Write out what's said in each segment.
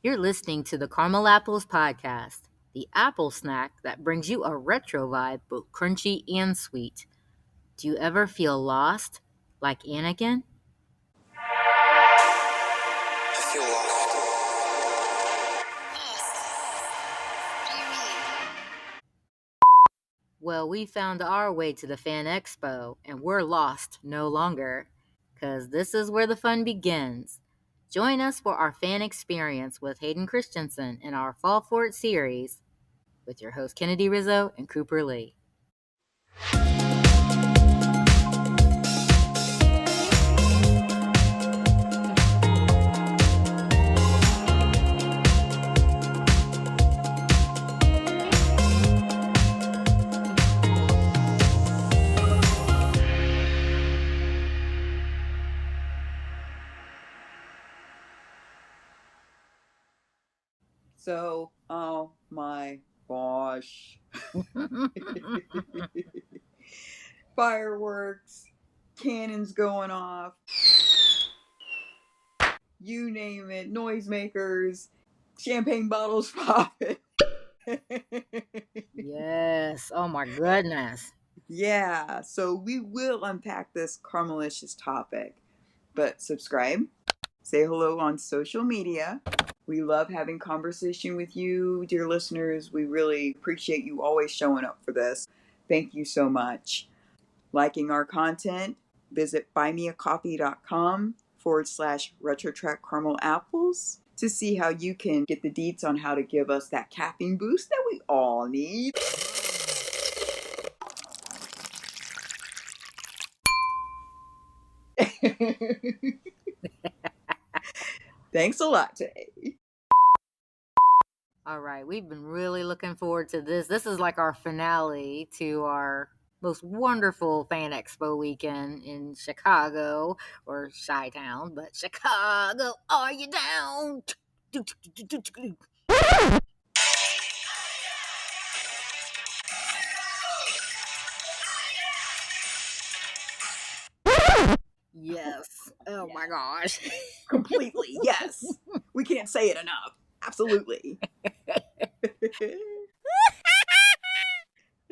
You're listening to the Caramel Apples podcast, the apple snack that brings you a retro vibe, both crunchy and sweet. Do you ever feel lost, like Anakin? I feel lost. What do you mean? Well, we found our way to the Fan Expo, and we're lost no longer, because this is where the fun begins. Join us for our fan experience with Hayden Christensen in our Fall For It series with your host Kennedy Rizzo and Cooper Lee. So, oh my gosh. Fireworks, cannons going off, you name it, noisemakers, champagne bottles popping. Yes. Oh my goodness. Yeah, so we will unpack this caramelicious topic. But subscribe, say hello on social media. We love having conversation with you, dear listeners. We really appreciate you always showing up for this. Thank you so much. Liking our content, visit buymeacoffee.com/RetroTrekwithTheCaramelApples to see how you can get the deets on how to give us that caffeine boost that we all need. Thanks a lot, Tay. All right, we've been really looking forward to this. This is like our finale to our most wonderful Fan Expo weekend in Chicago, or Chi-Town, but Chicago, are you down? Yes. Oh my gosh. Completely, yes. We can't say it enough. Absolutely.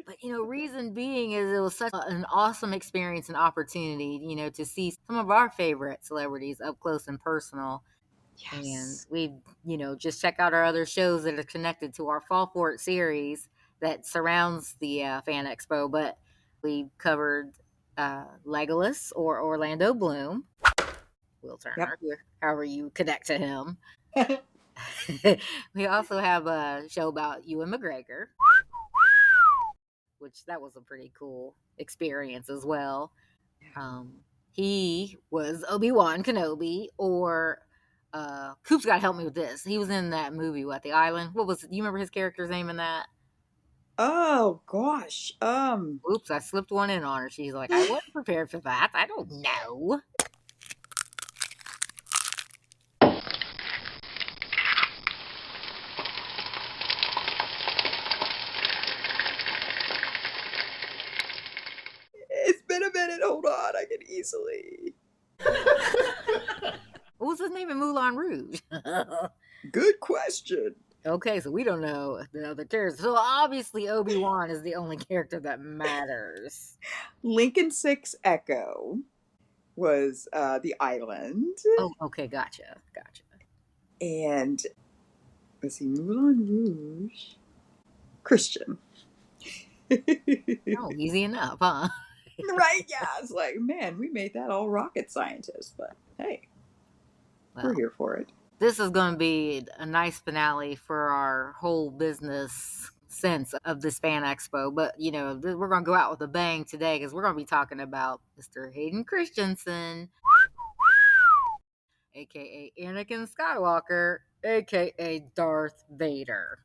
But, reason being is it was such an awesome experience and opportunity, to see some of our favorite celebrities up close and personal. Yes. And we, just check out our other shows that are connected to our Fall For It series that surrounds the Fan Expo. But we covered Legolas, or Orlando Bloom, Will Turner, however you connect to him. We also have a show about Ewan McGregor, which that was a pretty cool experience as well. He was Obi-Wan Kenobi, or Coop's got to help me with this. He was in that movie, The Island. What was it? Do you remember his character's name in that? Oh gosh. Oops, I slipped one in on her. She's like, I wasn't prepared for that. I don't know. It's been a minute. Hold on. I can easily. What was his name in Moulin Rouge? Good question. Okay, so we don't know the other characters. So obviously Obi-Wan is the only character that matters. Lincoln 6 Echo was The Island. Oh, okay, gotcha. And let's see, Moulin Rouge. Christian. Oh, easy enough, huh? Right? Yeah. It's like, man, we made that all rocket scientists, but hey, we're here for it. This is going to be a nice finale for our whole business sense of this Fan Expo. But, we're going to go out with a bang today because we're going to be talking about Mr. Hayden Christensen, a.k.a. Anakin Skywalker, a.k.a. Darth Vader.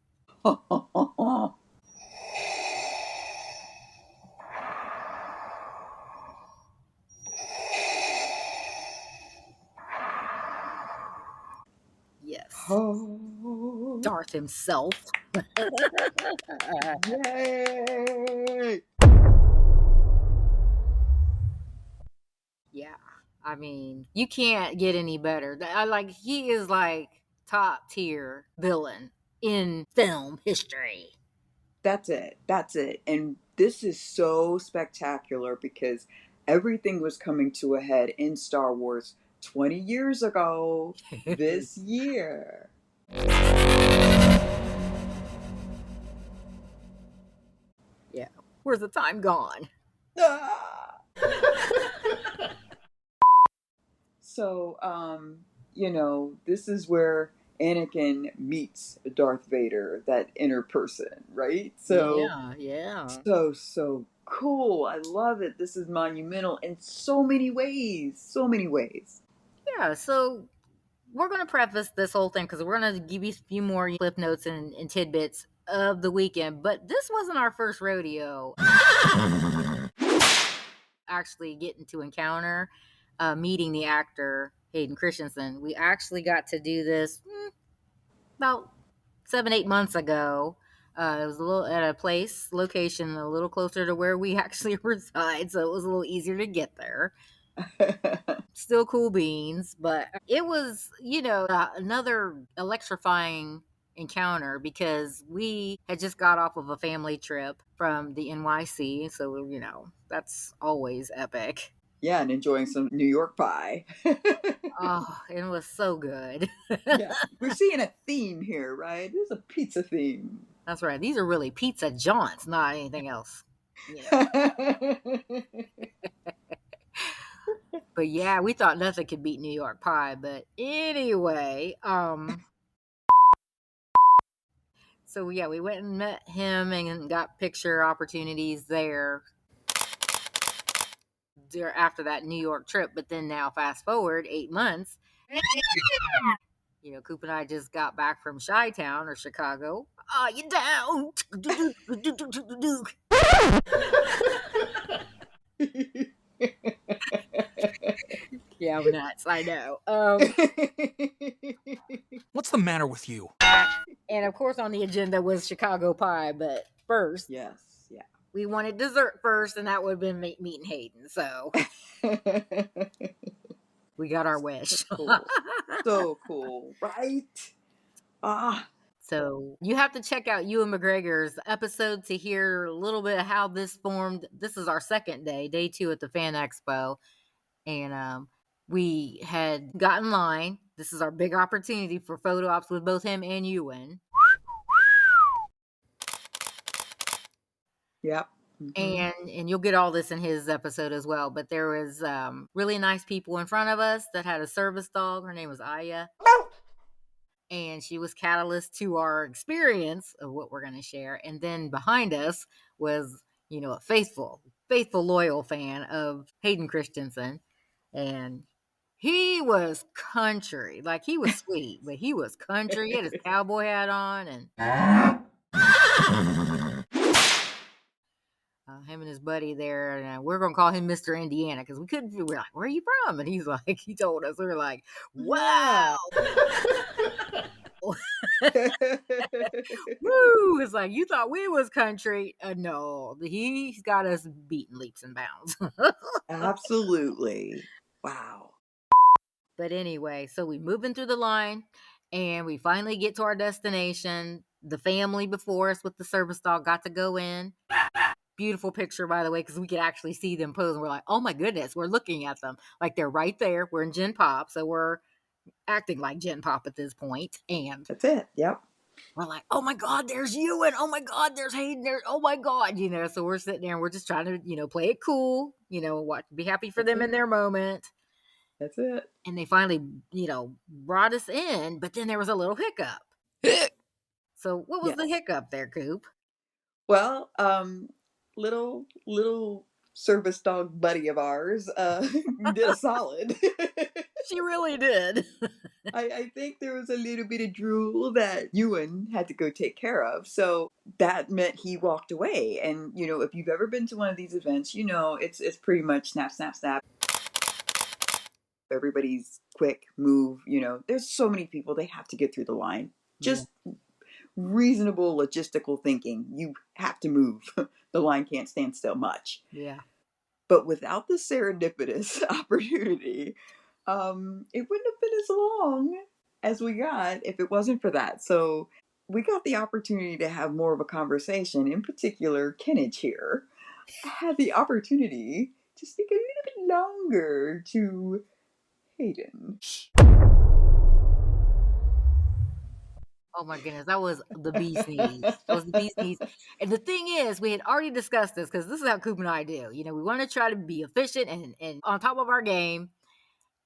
Yes. Darth himself. Yay! Yeah. I mean, you can't get any better. He is like top tier villain in film history. That's it. That's it. And this is so spectacular because everything was coming to a head in Star Wars 20 years ago this year. Yeah. Where's the time gone? Ah! So, this is where Anakin meets Darth Vader, that inner person, right? So, Yeah. so cool. I love it. This is monumental in so many ways. So many ways. Yeah, so we're going to preface this whole thing because we're going to give you a few more clip notes and tidbits of the weekend, but this wasn't our first rodeo actually getting to encounter meeting the actor Hayden Christensen. We actually got to do this about 7-8 months ago. It was a little at a location a little closer to where we actually reside, so it was a little easier to get there. Still cool beans, but it was, another electrifying encounter because we had just got off of a family trip from the NYC, so that's always epic. Yeah, and enjoying some New York pie. Oh, it was so good. Yeah, we're seeing a theme here, right? There's a pizza theme. That's right. These are really pizza jaunts, not anything else. But yeah, we thought nothing could beat New York pie. But anyway, so yeah, we went and met him and got picture opportunities there after that New York trip. But then now, fast forward 8 months, Coop and I just got back from Chi-Town or Chicago. Are you down? Yeah, I'm nuts. I know. What's the matter with you? And of course, on the agenda was Chicago pie, but first, Yes, yeah. we wanted dessert first, and that would have been meeting Hayden. So we got our wish. Cool. So cool, right? So you have to check out Ewan McGregor's episode to hear a little bit of how this formed. This is our second day 2 at the Fan Expo, and we had gotten line. This is our big opportunity for photo ops with both him and Ewan. Yep. Mm-hmm. And you'll get all this in his episode as well. But there was really nice people in front of us that had a service dog. Her name was Aya. And she was catalyst to our experience of what we're going to share. And then behind us was, a faithful, loyal fan of Hayden Christensen. And he was country. Like, he was sweet, but he was country. He had his cowboy hat on. And him and his buddy there, and we're going to call him Mr. Indiana because we're like, where are you from? And he's like, he told us, we were like, wow. Woo! It's like, you thought we was country. No, he's got us beating leaps and bounds. Absolutely. Wow. But anyway, so we moving through the line and we finally get to our destination. The family before us with the service dog got to go in. Beautiful picture, by the way, because we could actually see them pose. And we're like, oh my goodness, we're looking at them. Like, they're right there. We're in Gen Pop, so we're acting like Gen Pop at this point. And that's it. Yep. We're like, oh my God, there's Ewan. Oh my God, there's Hayden. Oh my God, So we're sitting there and we're just trying to, play it cool, be happy for them in their moment. That's it. And they finally, brought us in, but then there was a little hiccup. So what was the hiccup there, Coop? Well, little service dog buddy of ours did a solid. She really did. I think there was a little bit of drool that Ewan had to go take care of. So that meant he walked away. And, if you've ever been to one of these events, it's pretty much snap, snap, snap. Everybody's quick move, there's so many people, they have to get through the line. Just reasonable logistical thinking. You have to move. The line can't stand still much. Yeah. But without the serendipitous opportunity, it wouldn't have been as long. as we got if it wasn't for that. So we got the opportunity to have more of a conversation. In particular, Kenneth here had the opportunity to speak a little bit longer to Hayden. Oh my goodness, that was the bee's knees. That was the bee's knees. And the thing is, we had already discussed this because this is how Coop and I do. You know, we want to try to be efficient and on top of our game.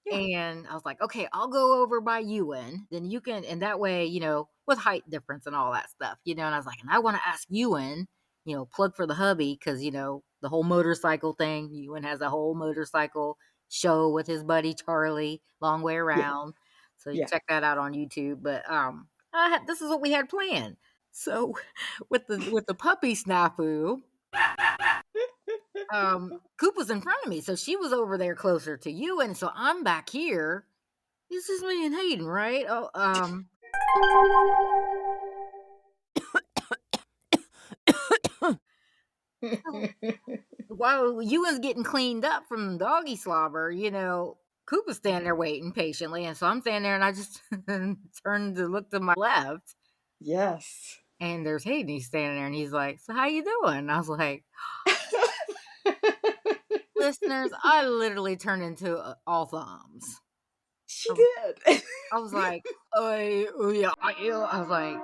Yeah, And I was like, okay, I'll go over by Ewan. Then you can, and that way, you know, with height difference and all that stuff, you know. And I was like, and I want to ask Ewan, you know, plug for the hubby because, you know, the whole motorcycle thing. Ewan has a whole motorcycle show with his buddy Charlie, Long Way yeah, Around. So you yeah. check that out on YouTube. But this is what we had planned. So with the puppy snafu, Coop was in front of me, so she was over there closer to you, and so I'm back here. This is me and Hayden, right? Oh, while Ewan's getting cleaned up from doggy slobber, you know, Coop is standing there waiting patiently, and so I'm standing there, and I just turned to look to my left, Yes. and there's Hayden. He's standing there, and he's like, "So how you doing?" And I was like, "Listeners, I literally turned into all thumbs." She I, did. I was like, oh yeah, I was like,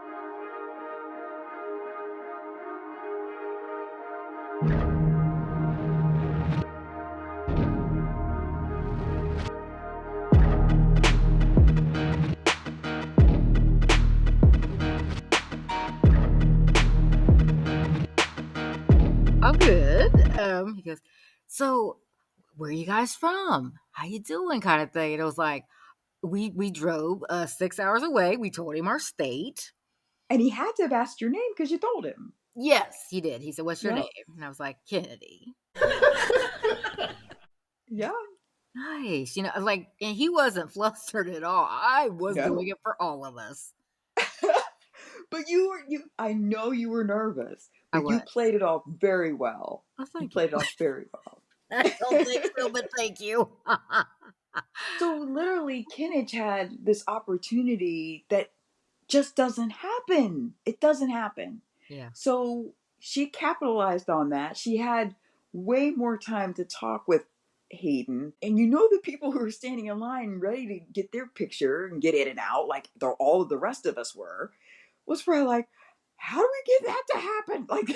I'm good. He goes, so where are you guys from? How you doing? Kind of thing. And it was like, we drove 6 hours away. We told him our state. And he had to have asked your name because you told him. Yes, he did. He said, "What's your Yep. name?" And I was like, "Kennedy." Yeah. Nice, you know, like, and he wasn't flustered at all. I was No. doing it for all of us. But I know you were nervous, I but you was. played it off very well. Oh, You thank you. played it off very well. I don't think so, but thank you. So literally, Kenneth had this opportunity that just doesn't happen. It doesn't happen. Yeah. So she capitalized on that. She had way more time to talk with Hayden. And you know, the people who were standing in line ready to get their picture and get in and out, like all of the rest of us were, was probably like, how do we get that to happen? Like,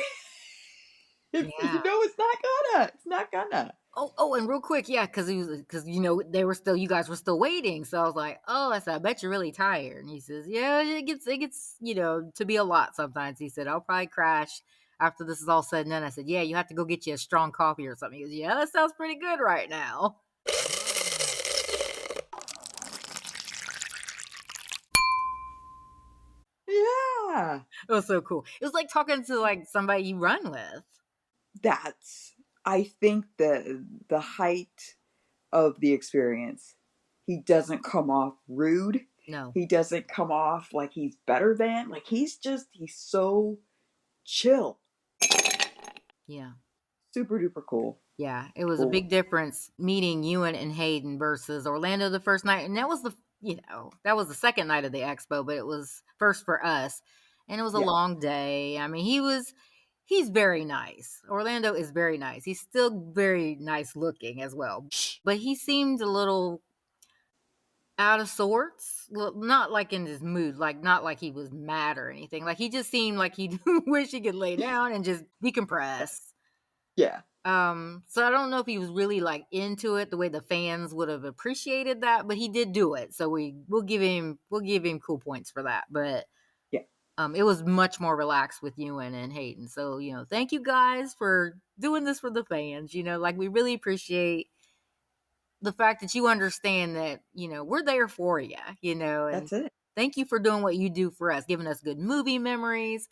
Yeah. it's not gonna. It's not gonna. Oh, and real quick, yeah, because you know you guys were still waiting, so I was like, oh, I said, I bet you're really tired, and he says, yeah, it gets you know to be a lot sometimes. He said, I'll probably crash after this is all said and done. I said, yeah, you have to go get you a strong coffee or something. He goes, yeah, that sounds pretty good right now. Yeah. It was so cool. It was like talking to like somebody you run with. That's, I think, the height of the experience. He doesn't come off rude. No, He doesn't come off like he's better than. Like, he's so chill. yeah. Super duper cool. Yeah, it was a Cool. big difference meeting Ewan and Hayden versus Orlando the first night, and that was that was the second night of the expo, but it was first for us, and it was a Yeah. long day. I mean, he's very nice. Orlando is very nice. He's still very nice looking as well, but he seemed a little out of sorts. Not like in his mood, like not like he was mad or anything. Like he just seemed like he wish he could lay down and just decompress. Yeah. So I don't know if he was really like into it the way the fans would have appreciated that, but he did do it. So we'll give him cool points for that. But Yeah. it was much more relaxed with Ewan and Hayden. So, you know, thank you guys for doing this for the fans. You know, like we really appreciate the fact that you understand that, you know, we're there for you, you know, and That's it. thank you for doing what you do for us, giving us good movie memories.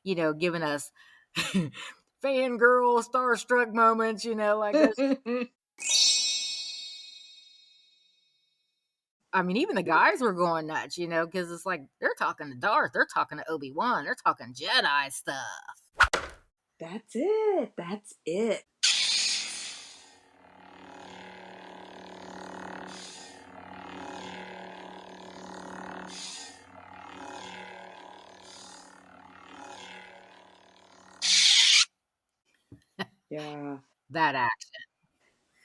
You know, giving us fangirl, starstruck moments, you know, like this. I mean, even the guys were going nuts, you know, because it's like they're talking to Darth, they're talking to Obi-Wan, they're talking Jedi stuff. That's it. That's it. Yeah. That action.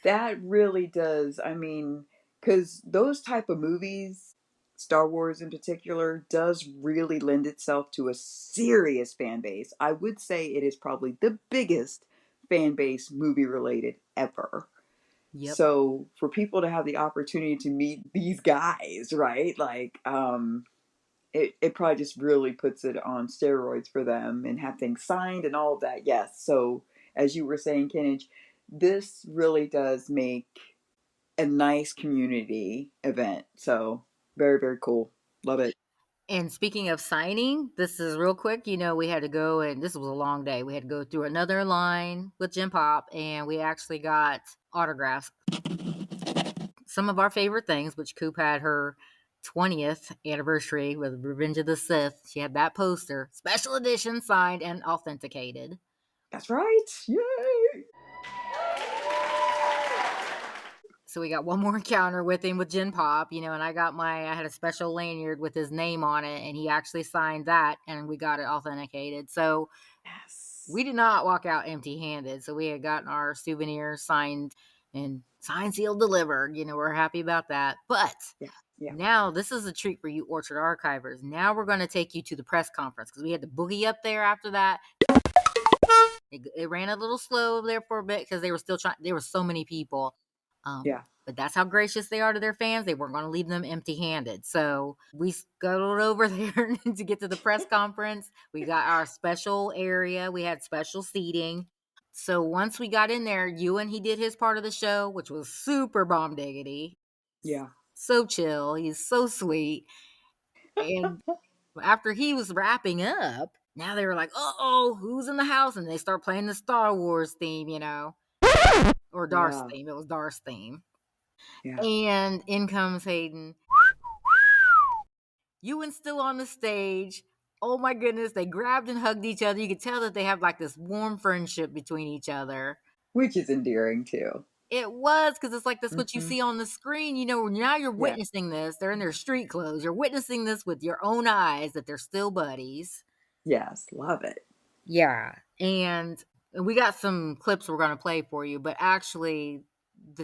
That really does. I mean, because those type of movies, Star Wars in particular, does really lend itself to a serious fan base. I would say it is probably the biggest fan base movie related ever. Yep. So for people to have the opportunity to meet these guys, right? Like, it probably just really puts it on steroids for them and have things signed and all of that. Yes. So as you were saying, Kenneth, this really does make a nice community event. So very, very cool. Love it. And speaking of signing, this is real quick. We had to go, and this was a long day. We had to go through another line with Jim Pop, and we actually got autographs. Some of our favorite things, which Coop had her 20th anniversary with Revenge of the Sith. She had that poster, special edition, signed and authenticated. That's right. Yay! So we got one more encounter with him with Jim Pop, and I had a special lanyard with his name on it, and he actually signed that, and we got it authenticated. So Yes. we did not walk out empty-handed. So we had gotten our souvenirs signed and signed, sealed, delivered. We're happy about that. But Yeah. Yeah. now this is a treat for you Orchard Archivers. Now we're going to take you to the press conference because we had to boogie up there after that. It ran a little slow there for a bit because they were still trying. There were so many people. Yeah. But that's how gracious they are to their fans. They weren't going to leave them empty-handed. So we scuttled over there to get to the press conference. We got our special area. We had special seating. So once we got in there, Ewan, he did his part of the show, which was super bomb diggity. Yeah. So chill. He's so sweet. And after he was wrapping up, now they were like, uh-oh, who's in the house? And they start playing the Star Wars theme, or Darth's Yeah. theme. It was Darth's theme. Yeah. And in comes Hayden. Ewan's still on the stage. Oh my goodness, they grabbed and hugged each other. You could tell that they have like this warm friendship between each other. Which is endearing too. It was because it's like that's what you Mm-hmm. see on the screen. Now you're Yeah. witnessing this. They're in their street clothes. You're witnessing this with your own eyes that they're still buddies. Yes. Love it. Yeah. And we got some clips we're going to play for you, but actually,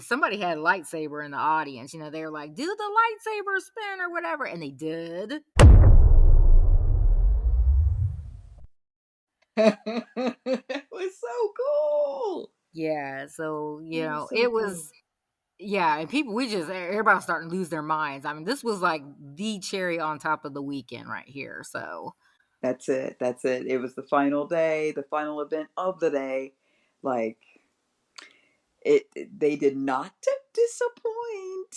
somebody had a lightsaber in the audience. They were like, do the lightsaber spin or whatever. And they did. It was so cool. Yeah. So, It was so it cool. was, yeah. And everybody's starting to lose their minds. I mean, this was like the cherry on top of the weekend right here. So, That's it. That's it. It was the final day, the final event of the day. Like they did not disappoint.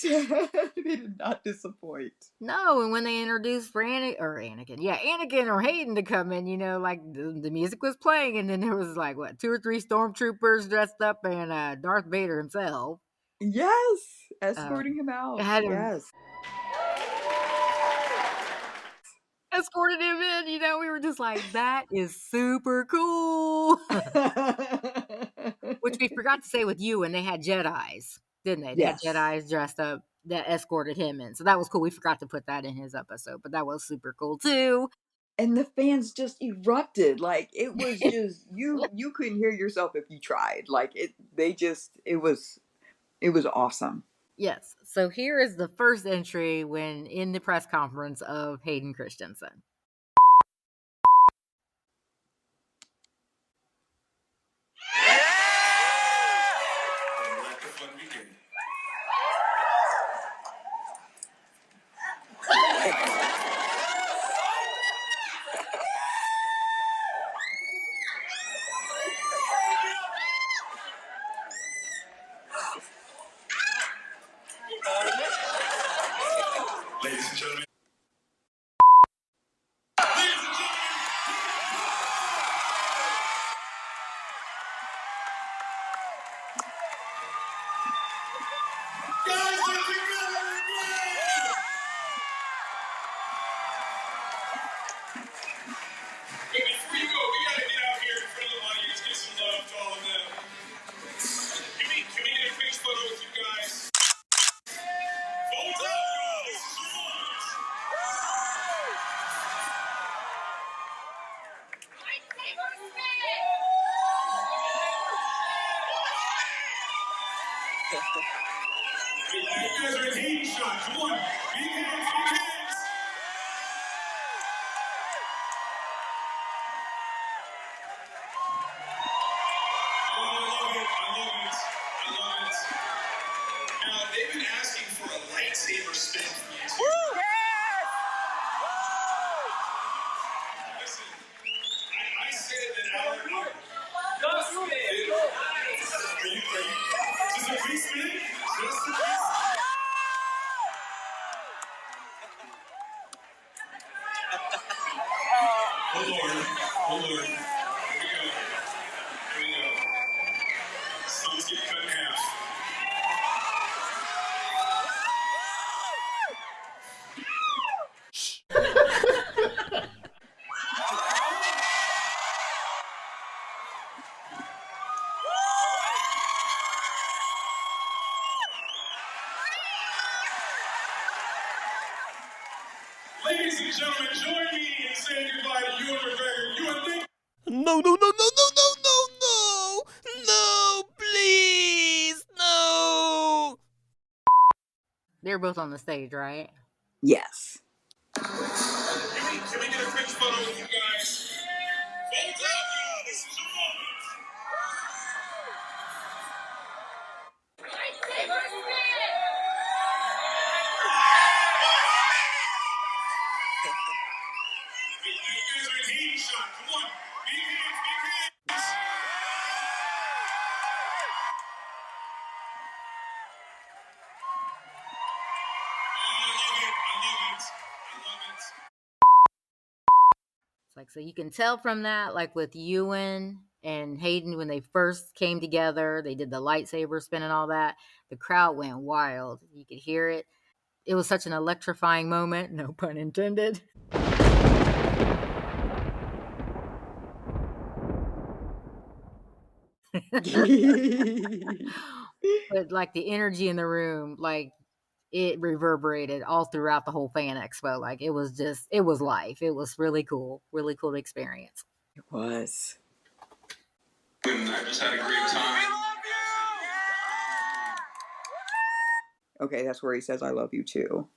They did not disappoint. no. And when they introduced Anakin or Hayden to come in, like the music was playing. And then there was like, what, 2 or 3 stormtroopers dressed up and Darth Vader himself. Yes, Uh, escorting him out. had him Yes. escorted him in. We were just like, that is super cool. Which we forgot to say with you, and they had Jedis, didn't they? They had Yes. Jedis dressed up that escorted him in. So that was cool. We forgot to put that in his episode, but that was super cool too. And the fans just erupted. Like it was just you couldn't hear yourself if you tried. Like it was awesome. Yes. So here is the first entry when in the press conference of Hayden Christensen. Let the fun begin. Ladies and gentlemen. But before you go, we gotta get out here in front of the audience, give some love to all of them. Can we get a quick photo with you guys? Hold up, y'all. This is yours. guys are in Hayden shot. Come on. Big hands, big hands. Oh, I love it. I love it. I love it. Now, they've been asking for a lightsaber spin from you two. Listen, I said that our just spin. Are you, just a quick spin? Just a quick spin? Oh, Lord. Oh, Lord. Here we go. Here we go. Someone's getting cut in half. Ladies and gentlemen, join me in saying goodbye to Ewan McGregor. Ewan, thank No, no, no, no, no, no, no, no! No, please! No! They're both on the stage, right? Yes. Can we get a quick photo with you guys? Phones up, y'all. This is your moment. Hey, you guys are in Hayden shot. Come on. Big hands, big hands. Oh, I love it. I love it. I love it. It's like, so you can tell from that, like with Ewan and Hayden, when they first came together, they did the lightsaber spin and all that. The crowd went wild. You could hear it. It was such an electrifying moment, no pun intended. But like the energy in the room, like it reverberated all throughout the whole fan expo. Like it was life. It was really cool experience. It was. And I just had a great time. Okay, that's where he says, I love you too.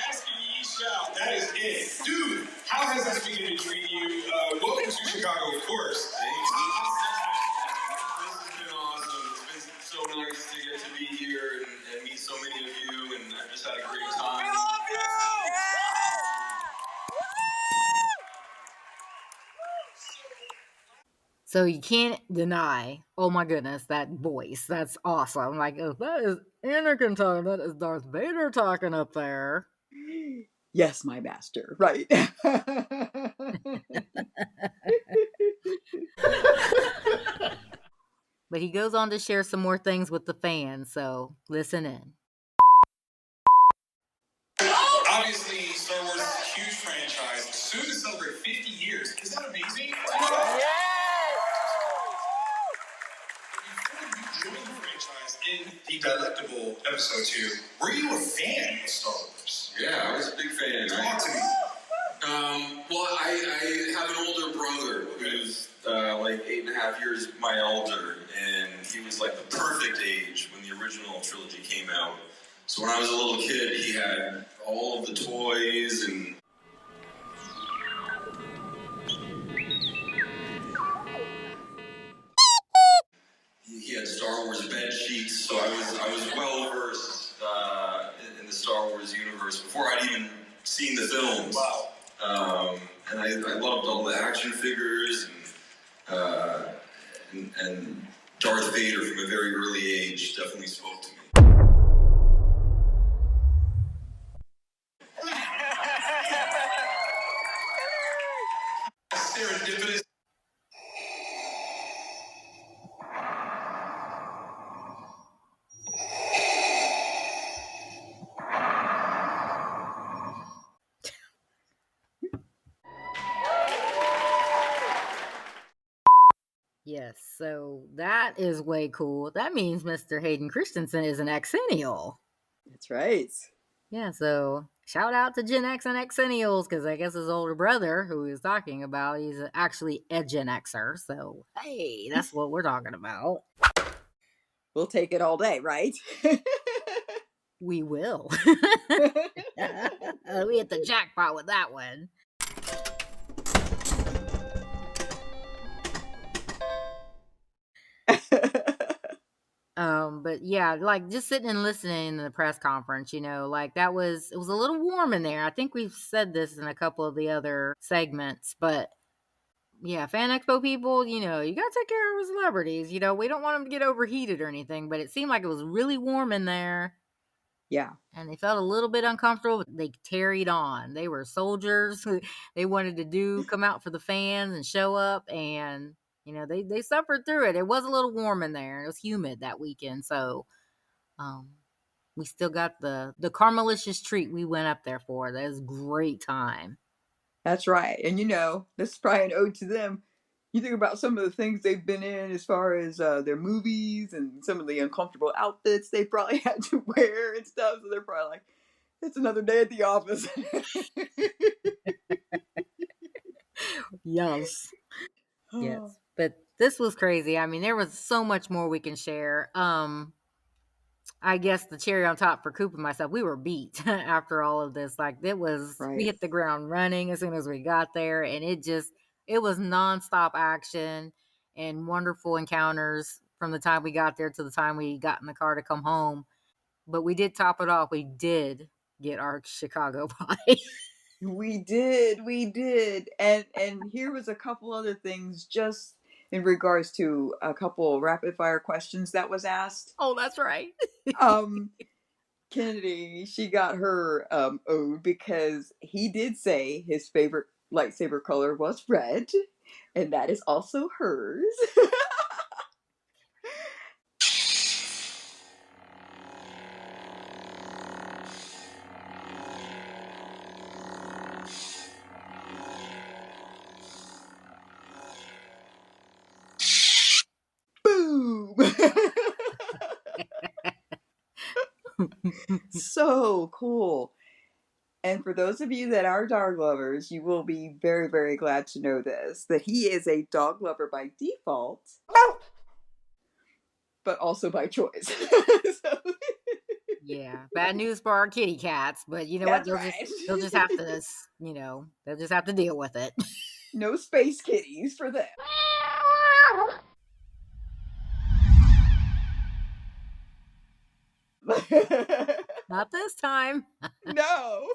Asking ye shall. That is it. Dude, how has this weekend been treating you? Welcome to Chicago, of course. This has been awesome. It's been so nice to get to be here and meet so many of you, and I've just had a great time. I love you! So you can't deny, oh my goodness, that voice. That's awesome. Like, if that is Anakin talking, that is Darth Vader talking up there. Yes, my master. Right. But he goes on to share some more things with the fans, so listen in. Obviously, Star Wars is a huge franchise. Soon to celebrate 50 years. Is that amazing? Before you joined the franchise in the Delectable episode 2, were you a fan of Star Wars? Yeah, I was a big fan. Talk to me. Well, I have an older brother who's like 8.5 years my elder, and he was like the perfect age when the original trilogy came out. So when I was a little kid, he had all of the toys and. He had Star Wars bed sheets, so I was well versed in the Star Wars universe before I'd even seen the films. Wow. And I loved all the action figures and Darth Vader from a very early age definitely spoke to me. Serendipitous. Yes, so that is way cool. That means Mr. Hayden Christensen is an Exennial. That's right. Yeah, so shout out to Gen X and Xennials, because I guess his older brother, who he was talking about, he's actually a Gen Xer. So, hey, that's what we're talking about. We'll take it all day, right? We will. We hit the jackpot with that one. But yeah, like just sitting and listening to the press conference, like it was a little warm in there. I think we've said this in a couple of the other segments, but yeah, Fan Expo people, you gotta take care of celebrities. We don't want them to get overheated or anything, but it seemed like it was really warm in there. Yeah. And they felt a little bit uncomfortable, but they carried on. They were soldiers. They wanted to come out for the fans and show up, and they suffered through it. It was a little warm in there. It was humid that weekend, so we still got the Caramelicious treat we went up there for. That was a great time. That's right. And this is probably an ode to them. You think about some of the things they've been in as far as their movies and some of the uncomfortable outfits they probably had to wear and stuff. So they're probably like, it's another day at the office. Yes. Yes. But this was crazy. I mean, there was so much more we can share. I guess the cherry on top for Coop and myself, we were beat after all of this. Like it was, Right. We hit the ground running as soon as we got there, and it was nonstop action and wonderful encounters from the time we got there to the time we got in the car to come home. But we did top it off. We did get our Chicago pie. We did. And here was a couple other things just in regards to a couple rapid fire questions that was asked. Oh, that's right. Kennedy, she got her ode because he did say his favorite lightsaber color was red, and that is also hers. Boom! So cool. And for those of you that are dog lovers, you will be very, very glad to know this, that he is a dog lover by default, but also by choice. So, Yeah, bad news for our kitty cats, but you know that's what? right. They'll just have to, they'll just have to deal with it. No space kitties for them. Not this time. No.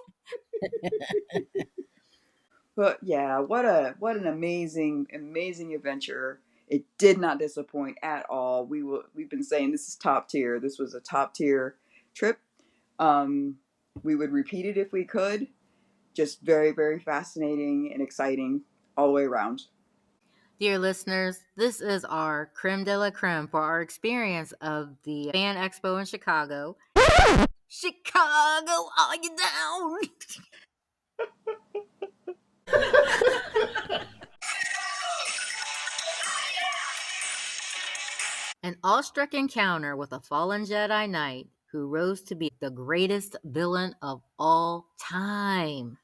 But yeah, what an amazing adventure. It did not disappoint at all. We've been saying this is top tier. This was a top tier trip. We would repeat it if we could. Just very, very fascinating and exciting all the way around. Dear listeners, this is our creme de la creme for our experience of the Fan Expo in Chicago. Chicago, are you down? An awestruck encounter with a fallen Jedi Knight who rose to be the greatest villain of all time.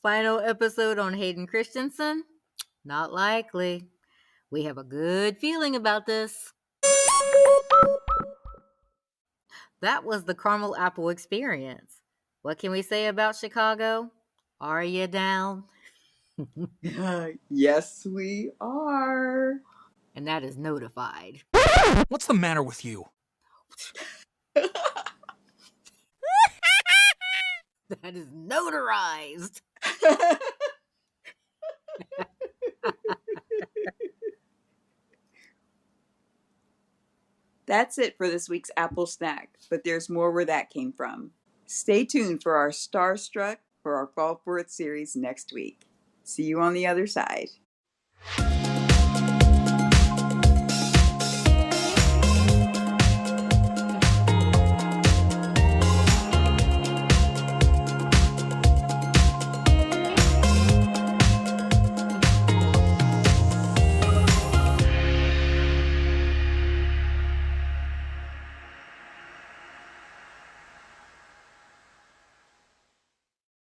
Final episode on Hayden Christensen? Not likely. We have a good feeling about this. That was the Caramel Apple experience. What can we say about Chicago? Are you down? Yes, we are. And that is notified. What's the matter with you? That is notarized. That's it for this week's Apple Snack, but there's more where that came from. Stay tuned for our Starstruck for our Fall 4th series next week. See you on the other side.